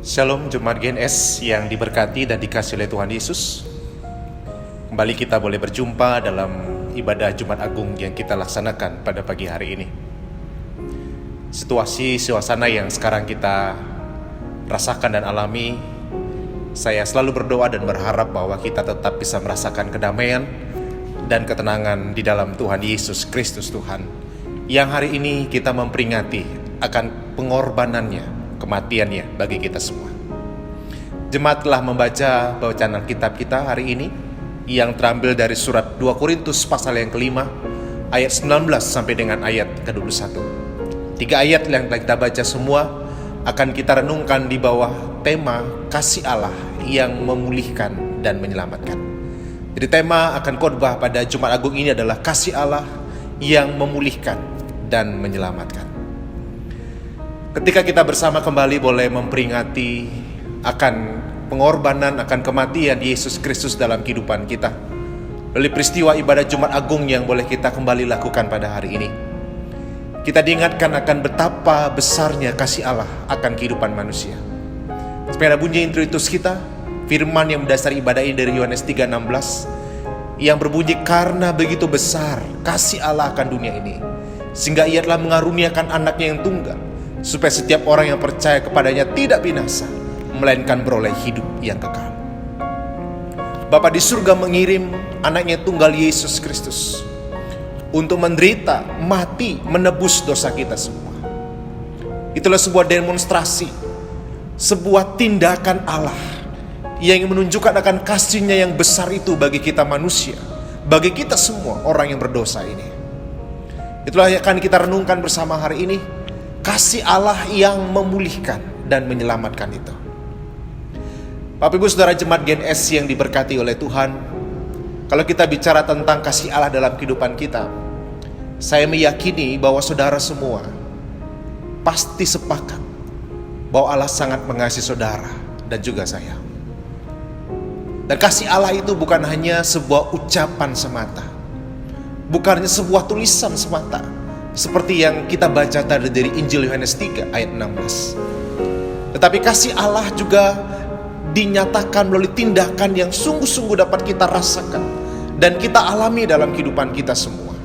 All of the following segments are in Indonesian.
Shalom Jemaat GNS yang diberkati dan dikasihi oleh Tuhan Yesus. Kembali kita boleh berjumpa dalam ibadah Jumat Agung yang kita laksanakan pada pagi hari ini. Situasi suasana yang sekarang kita rasakan dan alami, saya selalu berdoa dan berharap bahwa kita tetap bisa merasakan kedamaian dan ketenangan di dalam Tuhan Yesus Kristus Tuhan, yang hari ini kita memperingati akan pengorbanannya, kematiannya bagi kita semua. Jemaat telah membaca bacaan Alkitab kita hari ini yang terambil dari surat 2 Korintus pasal yang kelima ayat 19 sampai dengan ayat ke-21. 3 ayat yang telah kita baca semua akan kita renungkan di bawah tema kasih Allah yang memulihkan dan menyelamatkan. Jadi tema akan khotbah pada Jumat Agung ini adalah kasih Allah yang memulihkan dan menyelamatkan. Ketika kita bersama kembali boleh memperingati akan pengorbanan, akan kematian Yesus Kristus dalam kehidupan kita, melalui peristiwa ibadah Jumat Agung yang boleh kita kembali lakukan pada hari ini, kita diingatkan akan betapa besarnya kasih Allah akan kehidupan manusia. Seperti bunyi introitus kita, firman yang mendasari ibadah ini dari Yohanes 3:16 yang berbunyi, karena begitu besar kasih Allah akan dunia ini, sehingga Ia telah mengaruniakan anaknya yang tunggal, supaya setiap orang yang percaya kepadanya tidak binasa, melainkan beroleh hidup yang kekal. Bapa di surga mengirim anaknya tunggal Yesus Kristus untuk menderita, mati, menebus dosa kita semua. Itulah sebuah demonstrasi, sebuah tindakan Allah yang menunjukkan akan kasih-Nya yang besar itu bagi kita manusia, bagi kita semua orang yang berdosa ini. Itulah yang akan kita renungkan bersama hari ini, kasih Allah yang memulihkan dan menyelamatkan itu. Bapak Ibu Saudara Jemaat GNS yang diberkati oleh Tuhan, kalau kita bicara tentang kasih Allah dalam kehidupan kita, saya meyakini bahwa saudara semua pasti sepakat bahwa Allah sangat mengasihi saudara dan juga saya. Dan kasih Allah itu bukan hanya sebuah ucapan semata, bukan hanya sebuah tulisan semata, seperti yang kita baca tadi dari Injil Yohanes 3 ayat 16. Tetapi kasih Allah juga dinyatakan melalui tindakan yang sungguh-sungguh dapat kita rasakan dan kita alami dalam kehidupan kita semua.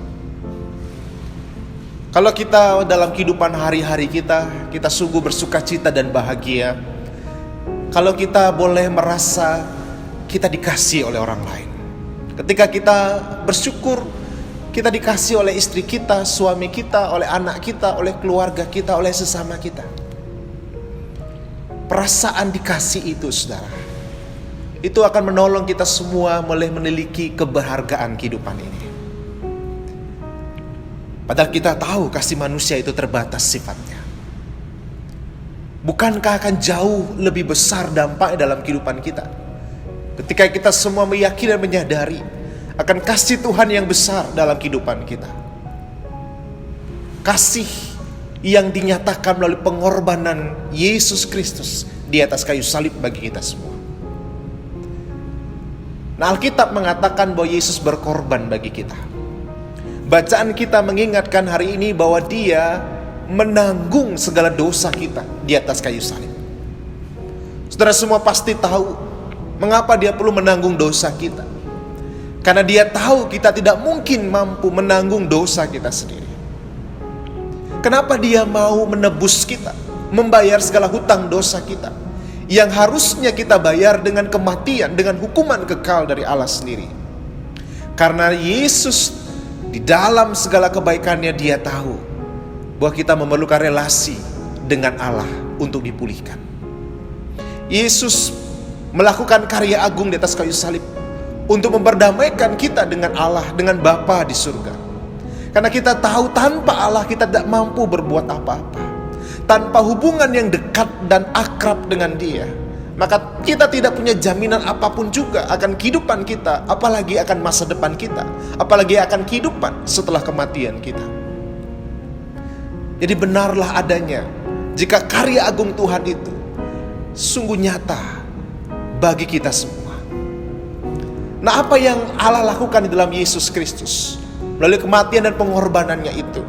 Kalau kita dalam kehidupan hari-hari kita sungguh bersuka cita dan bahagia kalau kita boleh merasa kita dikasihi oleh orang lain. Ketika kita bersyukur kita dikasih oleh istri kita, suami kita, oleh anak kita, oleh keluarga kita, oleh sesama kita. Perasaan dikasih itu, saudara, itu akan menolong kita semua boleh memiliki keberhargaan kehidupan ini. Padahal kita tahu kasih manusia itu terbatas sifatnya. Bukankah akan jauh lebih besar dampak dalam kehidupan kita ketika kita semua meyakini dan menyadari akan kasih Tuhan yang besar dalam kehidupan kita. Kasih yang dinyatakan melalui pengorbanan Yesus Kristus di atas kayu salib bagi kita semua. Nah, Alkitab mengatakan bahwa Yesus berkorban bagi kita. Bacaan kita mengingatkan hari ini bahwa Dia menanggung segala dosa kita di atas kayu salib. Saudara semua pasti tahu mengapa Dia perlu menanggung dosa kita. Karena Dia tahu kita tidak mungkin mampu menanggung dosa kita sendiri. Kenapa Dia mau menebus kita, membayar segala hutang dosa kita yang harusnya kita bayar dengan kematian, dengan hukuman kekal dari Allah sendiri. Karena Yesus di dalam segala kebaikannya Dia tahu bahwa kita memerlukan relasi dengan Allah untuk dipulihkan. Yesus melakukan karya agung di atas kayu salib untuk memperdamaikan kita dengan Allah, dengan Bapa di surga. Karena kita tahu tanpa Allah kita tidak mampu berbuat apa-apa. Tanpa hubungan yang dekat dan akrab dengan Dia, maka kita tidak punya jaminan apapun juga akan kehidupan kita, apalagi akan masa depan kita, apalagi akan kehidupan setelah kematian kita. Jadi benarlah adanya jika karya agung Tuhan itu sungguh nyata bagi kita semua. Nah, apa yang Allah lakukan di dalam Yesus Kristus melalui kematian dan pengorbanannya itu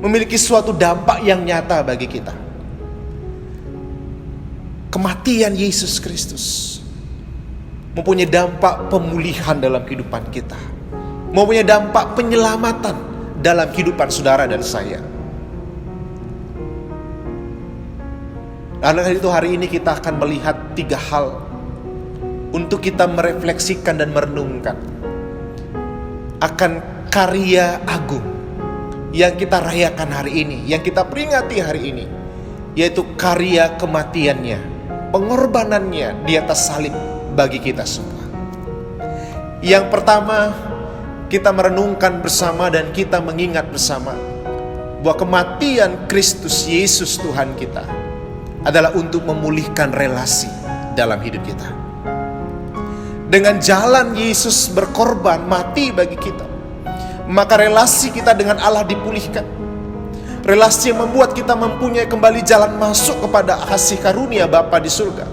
memiliki suatu dampak yang nyata bagi kita. kematian Yesus Kristus mempunyai dampak pemulihan dalam kehidupan kita, mempunyai dampak penyelamatan dalam kehidupan saudara dan saya. Oleh itu hari ini kita akan melihat 3 hal untuk kita merefleksikan dan merenungkan akan karya agung yang kita rayakan hari ini, yang kita peringati hari ini, yaitu karya kematiannya, pengorbanannya di atas salib bagi kita semua. Yang pertama, kita merenungkan bersama dan kita mengingat bersama bahwa kematian Kristus Yesus Tuhan kita adalah untuk memulihkan relasi dalam hidup kita. Dengan jalan Yesus berkorban mati bagi kita, maka relasi kita dengan Allah dipulihkan. Relasi yang membuat kita mempunyai kembali jalan masuk kepada kasih karunia Bapa di surga.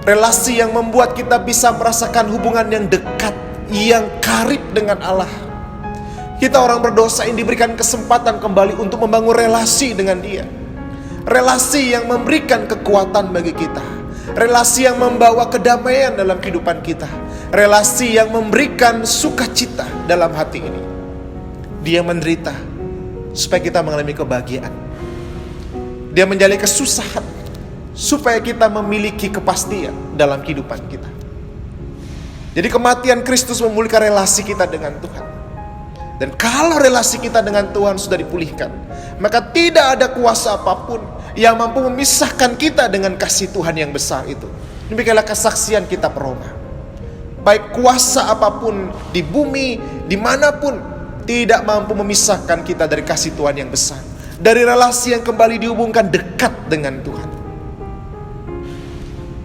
Relasi yang membuat kita bisa merasakan hubungan yang dekat, yang karib dengan Allah. Kita orang berdosa yang diberikan kesempatan kembali untuk membangun relasi dengan Dia. Relasi yang memberikan kekuatan bagi kita. Relasi yang membawa kedamaian dalam kehidupan kita. Relasi yang memberikan sukacita dalam hati ini. Dia menderita supaya kita mengalami kebahagiaan. Dia menjalani kesusahan supaya kita memiliki kepastian dalam kehidupan kita. Jadi kematian Kristus memulihkan relasi kita dengan Tuhan. Dan kalau relasi kita dengan Tuhan sudah dipulihkan, maka tidak ada kuasa apapun yang mampu memisahkan kita dengan kasih Tuhan yang besar itu. Demikianlah kesaksian kita peroma. Baik kuasa apapun di bumi, dimanapun, tidak mampu memisahkan kita dari kasih Tuhan yang besar, dari relasi yang kembali dihubungkan dekat dengan Tuhan.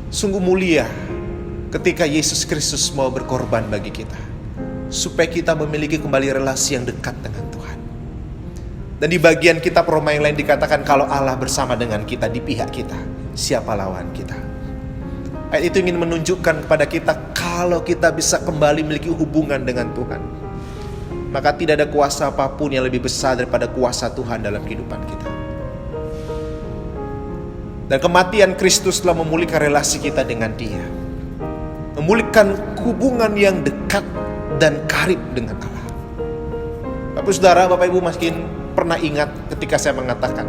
Sungguh mulia ketika Yesus Kristus mau berkorban bagi kita, supaya kita memiliki kembali relasi yang dekat dengan Tuhan. Dan di bagian kitab Roma yang lain dikatakan, kalau Allah bersama dengan kita, di pihak kita, siapa lawan kita? Ayat itu ingin menunjukkan kepada kita, kalau kita bisa kembali memiliki hubungan dengan Tuhan, maka tidak ada kuasa apapun yang lebih besar daripada kuasa Tuhan dalam kehidupan kita. Dan kematian Kristus telah memulihkan relasi kita dengan Dia, memulihkan hubungan yang dekat dan karib dengan Allah. Bapak saudara, Bapak Ibu mungkin pernah ingat ketika saya mengatakan,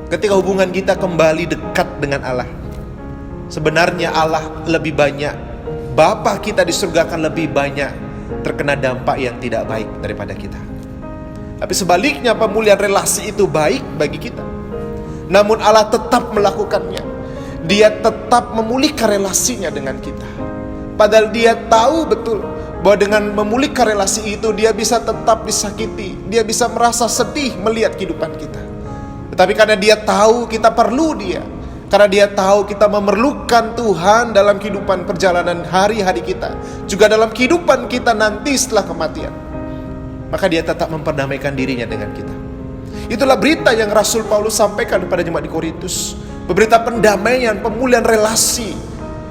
ketika hubungan kita kembali dekat dengan Allah, sebenarnya Allah lebih banyak, Bapa kita di surga akan lebih banyak terkena dampak yang tidak baik daripada kita. Tapi sebaliknya, pemulihan relasi itu baik bagi kita. Namun Allah tetap melakukannya. Dia tetap memulihkan relasinya dengan kita. Padahal Dia tahu betul bahwa dengan memulihkan relasi itu, Dia bisa tetap disakiti, Dia bisa merasa sedih melihat kehidupan kita. Tetapi karena Dia tahu kita perlu Dia, karena Dia tahu kita memerlukan Tuhan dalam kehidupan perjalanan hari-hari kita, juga dalam kehidupan kita nanti setelah kematian, maka Dia tetap memperdamaikan dirinya dengan kita. Itulah berita yang Rasul Paulus sampaikan kepada jemaat di Korintus. Berita pendamaian, pemulihan relasi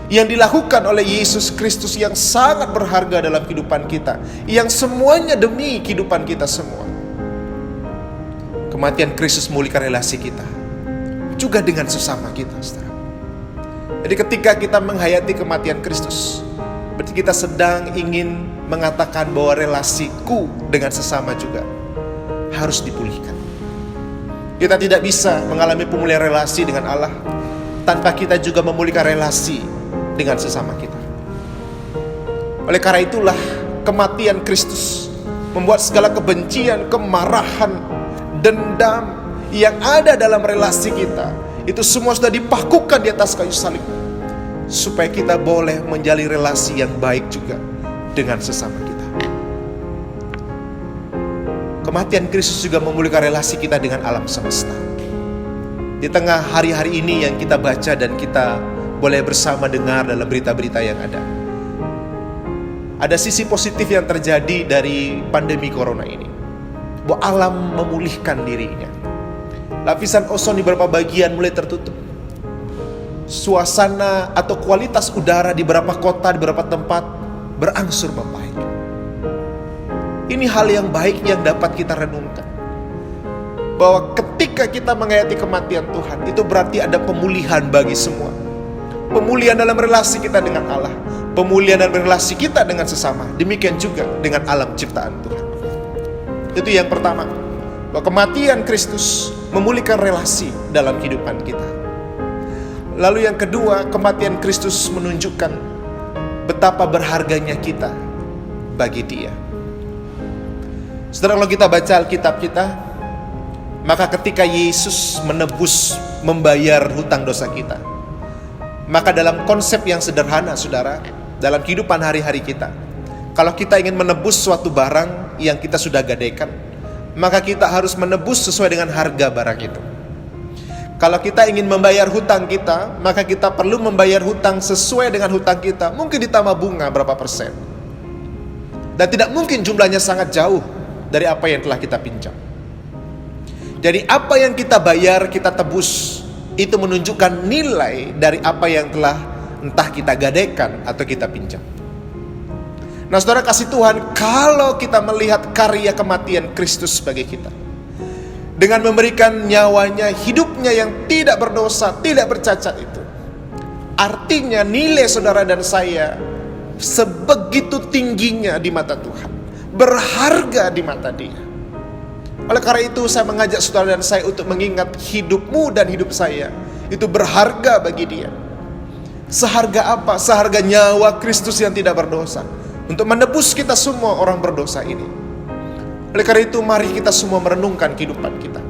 yang dilakukan oleh Yesus Kristus yang sangat berharga dalam kehidupan kita, yang semuanya demi kehidupan kita semua. Kematian Kristus memulihkan relasi kita juga dengan sesama kita, saudara. Jadi ketika kita menghayati kematian Kristus, berarti kita sedang ingin mengatakan bahwa relasiku dengan sesama juga harus dipulihkan. Kita tidak bisa mengalami pemulihan relasi dengan Allah tanpa kita juga memulihkan relasi dengan sesama kita. Oleh karena itulah kematian Kristus membuat segala kebencian, kemarahan, dendam yang ada dalam relasi kita, itu semua sudah dipakukan di atas kayu salib, supaya kita boleh menjalin relasi yang baik juga dengan sesama kita. Kematian Kristus juga memulihkan relasi kita dengan alam semesta. Di tengah hari-hari ini yang kita baca dan kita boleh bersama dengar dalam berita-berita yang ada sisi positif yang terjadi dari pandemi corona ini, bahwa alam memulihkan dirinya. Lapisan ozon di beberapa bagian mulai tertutup. Suasana atau kualitas udara di beberapa kota, di beberapa tempat berangsur membaik. Ini hal yang baik yang dapat kita renungkan, bahwa ketika kita menghayati kematian Tuhan, itu berarti ada pemulihan bagi semua. pemulihan dalam relasi kita dengan Allah, pemulihan dalam relasi kita dengan sesama, demikian juga dengan alam ciptaan Tuhan. Itu yang pertama, bahwa kematian Kristus memulihkan relasi dalam kehidupan kita. Lalu yang kedua, kematian Kristus menunjukkan betapa berharganya kita bagi Dia. Saudara, kalau kita baca Alkitab kita, maka ketika Yesus menebus, membayar hutang dosa kita, maka dalam konsep yang sederhana, saudara, dalam kehidupan hari-hari kita, kalau kita ingin menebus suatu barang yang kita sudah gadaikan, maka kita harus menebus sesuai dengan harga barang itu. Kalau kita ingin membayar hutang kita, maka kita perlu membayar hutang sesuai dengan hutang kita, mungkin ditambah bunga berapa persen. Dan tidak mungkin jumlahnya sangat jauh dari apa yang telah kita pinjam. Jadi apa yang kita bayar, kita tebus, itu menunjukkan nilai dari apa yang telah entah kita gadaikan atau kita pinjam. Nah, saudara kasih Tuhan, kalau kita melihat karya kematian Kristus sebagai kita, dengan memberikan nyawanya, hidupnya yang tidak berdosa, tidak bercacat itu, artinya nilai saudara dan saya sebegitu tingginya di mata Tuhan, berharga di mata Dia. Oleh karena itu saya mengajak saudara dan saya untuk mengingat hidupmu dan hidup saya itu berharga bagi Dia. Seharga apa? Seharga nyawa Kristus yang tidak berdosa, untuk menebus kita semua orang berdosa ini. Oleh karena itu mari kita semua merenungkan kehidupan kita.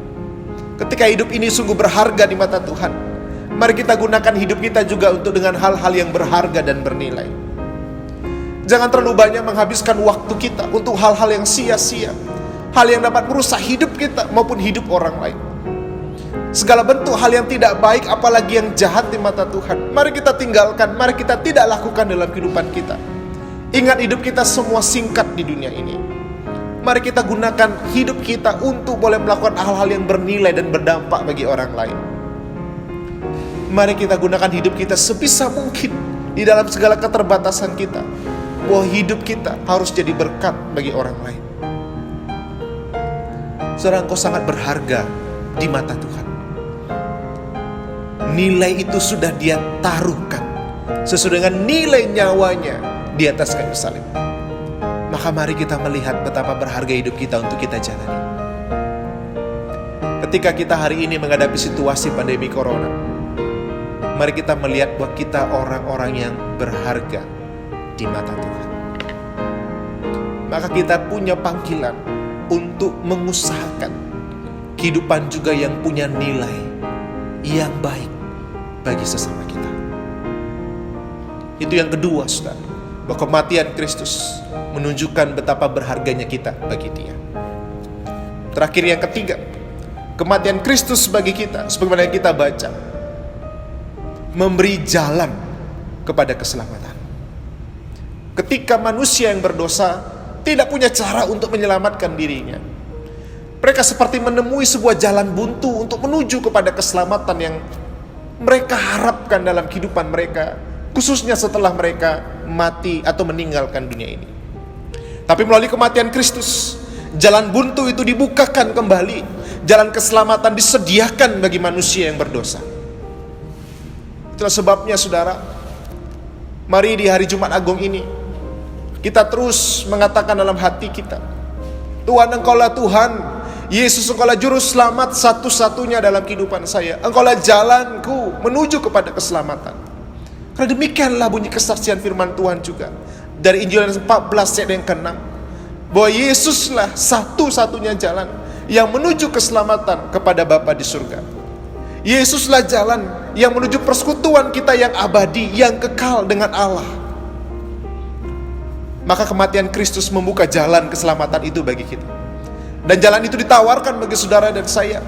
Ketika hidup ini sungguh berharga di mata Tuhan, mari kita gunakan hidup kita juga untuk dengan hal-hal yang berharga dan bernilai. Jangan terlalu banyak menghabiskan waktu kita untuk hal-hal yang sia-sia, hal yang dapat merusak hidup kita maupun hidup orang lain. Segala bentuk hal yang tidak baik, apalagi yang jahat di mata Tuhan, mari kita tinggalkan, mari kita tidak lakukan dalam kehidupan kita. Ingat, hidup kita semua singkat di dunia ini. Mari kita gunakan hidup kita untuk boleh melakukan hal-hal yang bernilai dan berdampak bagi orang lain. Mari kita gunakan hidup kita sebisa mungkin di dalam segala keterbatasan kita, bahwa hidup kita harus jadi berkat bagi orang lain. Saudara, engkau sangat berharga di mata Tuhan. Nilai itu sudah Dia taruhkan sesuai dengan nilai nyawanya di atas kayu salib. Maka mari kita melihat betapa berharga hidup kita untuk kita jalani. Ketika kita hari ini menghadapi situasi pandemi corona, mari kita melihat bahwa kita orang-orang yang berharga di mata Tuhan. Maka kita punya panggilan untuk mengusahakan kehidupan juga yang punya nilai yang baik bagi sesama kita. Itu yang kedua, saudara, bahwa kematian Kristus menunjukkan betapa berharganya kita bagi Dia. Terakhir yang ketiga, kematian Kristus bagi kita, sebagaimana yang kita baca, memberi jalan kepada keselamatan. Ketika manusia yang berdosa tidak punya cara untuk menyelamatkan dirinya, mereka seperti menemui sebuah jalan buntu untuk menuju kepada keselamatan yang mereka harapkan dalam kehidupan mereka, khususnya setelah mereka mati atau meninggalkan dunia ini. Tapi melalui kematian Kristus, jalan buntu itu dibukakan kembali, jalan keselamatan disediakan bagi manusia yang berdosa. Itulah sebabnya, saudara, mari di hari Jumat Agung ini kita terus mengatakan dalam hati kita, Tuhan, Engkaulah Tuhan, Yesus, Engkaulah Juru Selamat satu-satunya dalam kehidupan saya. Engkaulah jalanku menuju kepada keselamatan. Karena demikianlah bunyi kesaksian firman Tuhan juga dari Injil 14 ayat yang ke-6, bahwa Yesuslah satu-satunya jalan yang menuju keselamatan kepada Bapa di surga. Yesuslah jalan yang menuju persekutuan kita yang abadi, yang kekal dengan Allah. Maka kematian Kristus membuka jalan keselamatan itu bagi kita. Dan jalan itu ditawarkan bagi saudara dan saya.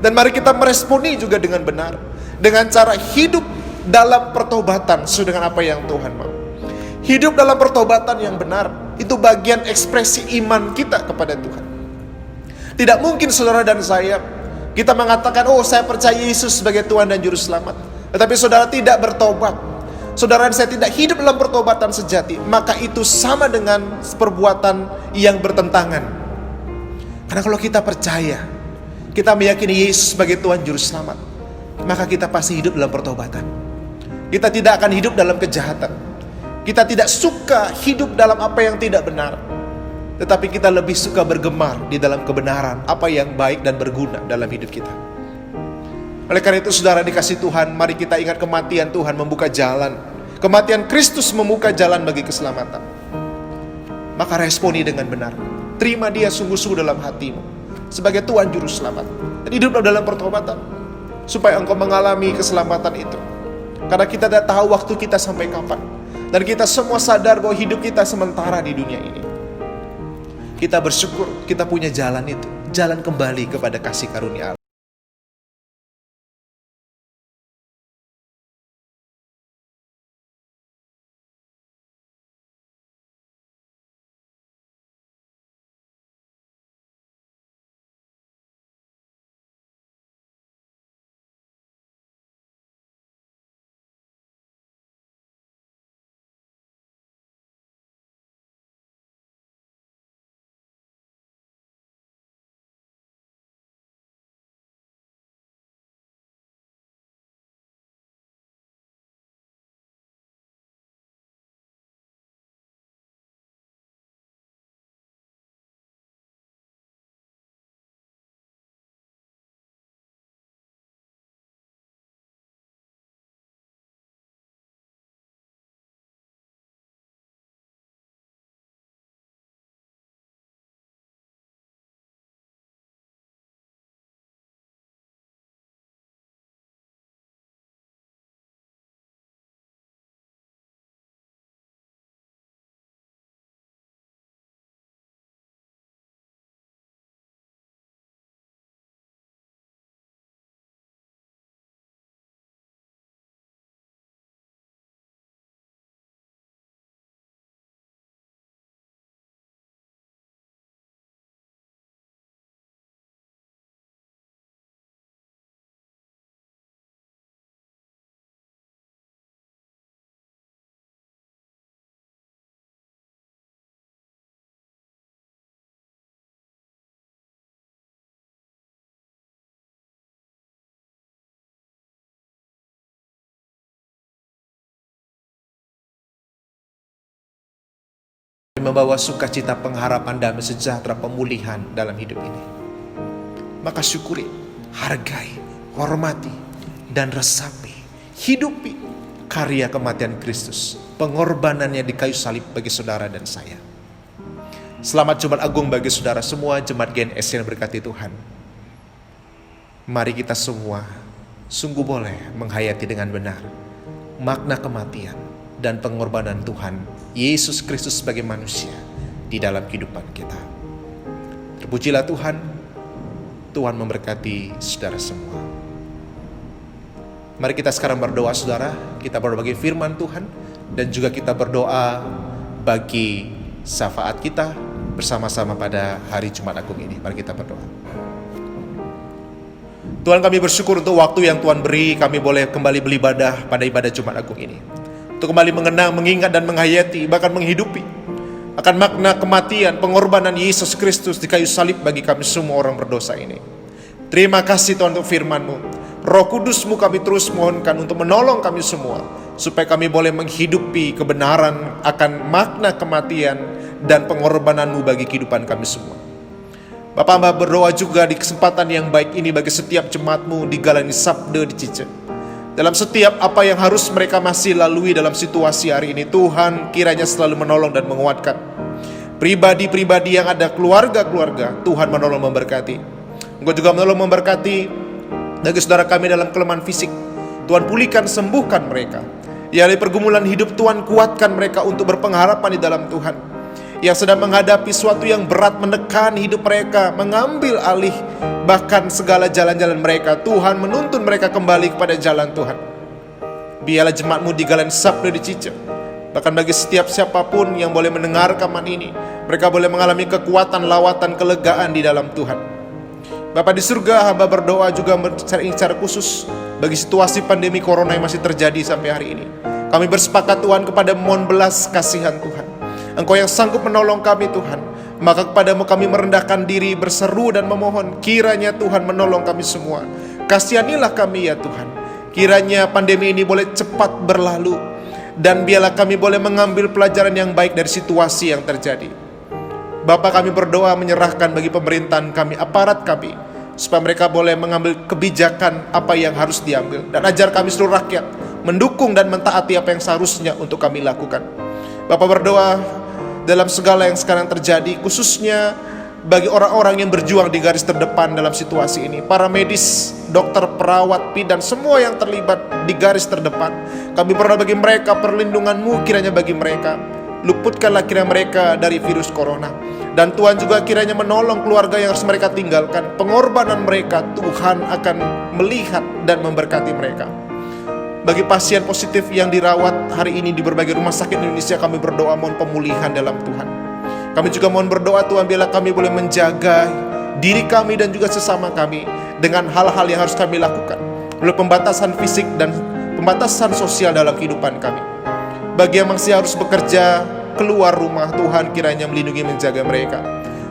Dan mari kita meresponi juga dengan benar, dengan cara hidup dalam pertobatan sesuai dengan apa yang Tuhan mau. Hidup dalam pertobatan yang benar, itu bagian ekspresi iman kita kepada Tuhan. Tidak mungkin saudara dan saya, kita mengatakan, oh saya percaya Yesus sebagai Tuhan dan Juru Selamat, tetapi saudara tidak bertobat, saudara dan saya tidak hidup dalam pertobatan sejati, maka itu sama dengan perbuatan yang bertentangan. Karena kalau kita percaya, kita meyakini Yesus sebagai Tuhan Juru Selamat, maka kita pasti hidup dalam pertobatan. Kita tidak akan hidup dalam kejahatan. Kita tidak suka hidup dalam apa yang tidak benar, tetapi kita lebih suka bergemar di dalam kebenaran, apa yang baik dan berguna dalam hidup kita. Oleh karena itu saudara dikasih Tuhan, mari kita ingat kematian Tuhan membuka jalan. Kematian Kristus membuka jalan bagi keselamatan. Maka responi dengan benar. Terima Dia sungguh-sungguh dalam hatimu sebagai Tuhan Juru Selamat. Dan hiduplah dalam pertobatan supaya engkau mengalami keselamatan itu. Karena kita tidak tahu waktu kita sampai kapan. Dan kita semua sadar bahwa hidup kita sementara di dunia ini. Kita bersyukur kita punya jalan itu. Jalan kembali kepada kasih karunia Allah. Membawa sukacita, pengharapan, damai sejahtera, pemulihan dalam hidup ini. Maka syukuri, hargai, hormati, dan resapi, hidupi karya kematian Kristus, pengorbanannya di kayu salib bagi saudara dan saya. Selamat Jumat Agung bagi saudara semua, jemaat GNS yang berkati Tuhan. Mari kita semua sungguh boleh menghayati dengan benar makna kematian dan pengorbanan Tuhan Yesus Kristus sebagai manusia di dalam kehidupan kita. Terpujilah Tuhan. Tuhan memberkati saudara semua. Mari kita sekarang berdoa saudara. Kita berdoa bagi firman Tuhan dan juga kita berdoa bagi syafaat kita bersama-sama pada hari Jumat Agung ini. Mari kita berdoa. Tuhan, kami bersyukur untuk waktu yang Tuhan beri, kami boleh kembali beribadah pada ibadah Jumat Agung ini. Untuk kembali mengenang, mengingat dan menghayati, bahkan menghidupi akan makna kematian, pengorbanan Yesus Kristus di kayu salib bagi kami semua orang berdosa ini. Terima kasih Tuhan untuk firman-Mu. Roh Kudus-Mu kami terus mohonkan untuk menolong kami semua, supaya kami boleh menghidupi kebenaran akan makna kematian dan pengorbanan-Mu bagi kehidupan kami semua. Bapak hamba berdoa juga di kesempatan yang baik ini bagi setiap jemaat-Mu di Galani Sabda di Cice. Dalam setiap apa yang harus mereka masih lalui dalam situasi hari ini, Tuhan kiranya selalu menolong dan menguatkan. Pribadi-pribadi yang ada, keluarga-keluarga, Tuhan menolong memberkati. Engkau juga menolong memberkati bagi saudara kami dalam kelemahan fisik. Tuhan pulihkan, sembuhkan mereka. Ya, dari pergumulan hidup Tuhan kuatkan mereka untuk berpengharapan di dalam Tuhan. Yang sedang menghadapi sesuatu yang berat menekan hidup mereka, mengambil alih bahkan segala jalan-jalan mereka, Tuhan menuntun mereka kembali kepada jalan Tuhan. Biarlah jemaat-Mu di Galani Sabda di Cice, bahkan bagi setiap siapapun yang boleh mendengar rekaman ini, mereka boleh mengalami kekuatan, lawatan, kelegaan di dalam Tuhan. Bapa di surga, hamba berdoa juga secara khusus bagi situasi pandemi corona yang masih terjadi sampai hari ini. Kami bersepakat Tuhan kepada mohon belas kasihan Tuhan. Engkau yang sanggup menolong kami Tuhan, maka kepadamu kami merendahkan diri, berseru dan memohon, kiranya Tuhan menolong kami semua. Kasihanilah kami ya Tuhan. Kiranya pandemi ini boleh cepat berlalu, dan biarlah kami boleh mengambil pelajaran yang baik dari situasi yang terjadi. Bapa, kami berdoa menyerahkan bagi pemerintahan kami, aparat kami, supaya mereka boleh mengambil kebijakan apa yang harus diambil, dan ajar kami seluruh rakyat mendukung dan mentaati apa yang seharusnya untuk kami lakukan. Bapa berdoa dalam segala yang sekarang terjadi, khususnya bagi orang-orang yang berjuang di garis terdepan dalam situasi ini, para medis, dokter, perawat, bidan, semua yang terlibat di garis terdepan. Kami berdoa bagi mereka, perlindungan-Mu kiranya bagi mereka. Luputkanlah kiranya mereka dari virus corona. Dan Tuhan juga kiranya menolong keluarga yang harus mereka tinggalkan. Pengorbanan mereka, Tuhan akan melihat dan memberkati mereka. Bagi pasien positif yang dirawat hari ini di berbagai rumah sakit Indonesia, kami berdoa mohon pemulihan dalam Tuhan. Kami juga mohon berdoa Tuhan, biarlah kami boleh menjaga diri kami dan juga sesama kami dengan hal-hal yang harus kami lakukan, melalui pembatasan fisik dan pembatasan sosial dalam kehidupan kami. Bagi yang masih harus bekerja keluar rumah, Tuhan kiranya melindungi menjaga mereka.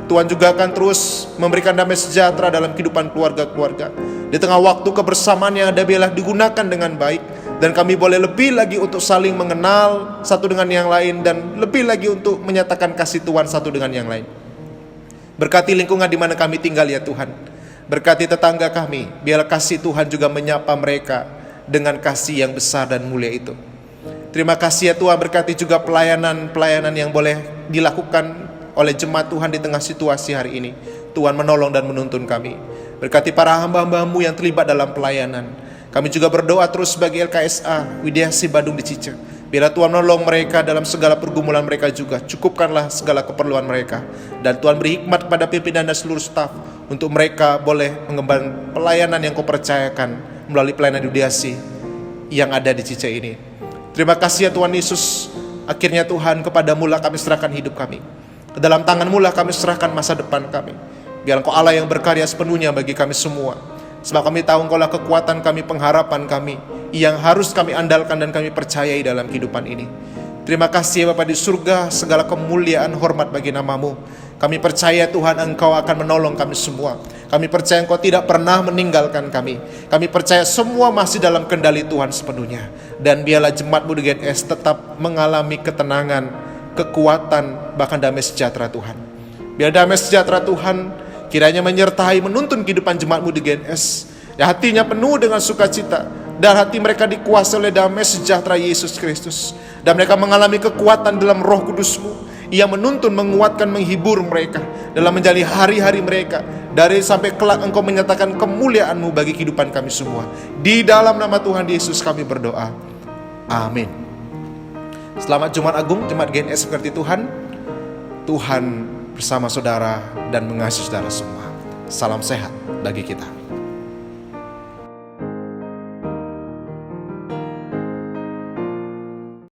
Tuhan juga akan terus memberikan damai sejahtera dalam kehidupan keluarga-keluarga. Di tengah waktu kebersamaan yang ada, biarlah digunakan dengan baik, dan kami boleh lebih lagi untuk saling mengenal satu dengan yang lain, dan lebih lagi untuk menyatakan kasih Tuhan satu dengan yang lain. Berkati lingkungan di mana kami tinggal ya Tuhan. Berkati tetangga kami, biarlah kasih Tuhan juga menyapa mereka dengan kasih yang besar dan mulia itu. Terima kasih ya Tuhan, berkati juga pelayanan-pelayanan yang boleh dilakukan oleh jemaat Tuhan di tengah situasi hari ini. Tuhan menolong dan menuntun kami. Berkati para hamba-hamba-Mu yang terlibat dalam pelayanan. Kami juga berdoa terus bagi LKSA Widyasi Badung di Cice. Biarlah Tuhan menolong mereka dalam segala pergumulan mereka juga. Cukupkanlah segala keperluan mereka. Dan Tuhan beri hikmat pada pimpinan dan seluruh staf, untuk mereka boleh mengembangkan pelayanan yang Kau percayakan melalui pelayanan Widyasi yang ada di Cice ini. Terima kasih ya Tuhan Yesus. Akhirnya Tuhan, kepada-Mu lah kami serahkan hidup kami. Ke dalam tangan-Mu lah kami serahkan masa depan kami. Biar Engkau Allah yang berkarya sepenuhnya bagi kami semua. Sebab kami tahu Engkau lah kekuatan kami, pengharapan kami, yang harus kami andalkan dan kami percayai dalam kehidupan ini. Terima kasih ya Bapa di surga, segala kemuliaan hormat bagi nama-Mu. Kami percaya Tuhan Engkau akan menolong kami semua. Kami percaya Engkau tidak pernah meninggalkan kami. Kami percaya semua masih dalam kendali Tuhan sepenuhnya. Dan biarlah jemaat-Mu di GNS tetap mengalami ketenangan, kekuatan, bahkan damai sejahtera Tuhan. Biar damai sejahtera Tuhan kiranya menyertai, menuntun kehidupan jemaat-Mu di GNS. Ya, hatinya penuh dengan sukacita, dan hati mereka dikuasai oleh damai sejahtera Yesus Kristus. Dan mereka mengalami kekuatan dalam Roh Kudus-Mu yang menuntun, menguatkan, menghibur mereka dalam menjalani hari-hari mereka. Dari sampai kelak Engkau menyatakan kemuliaan-Mu bagi kehidupan kami semua. Di dalam nama Tuhan Yesus kami berdoa. Amin. Selamat Jumat Agung, Jemaat GNS seperti Tuhan. Tuhan bersama saudara dan mengasihi saudara semua. Salam sehat bagi kita.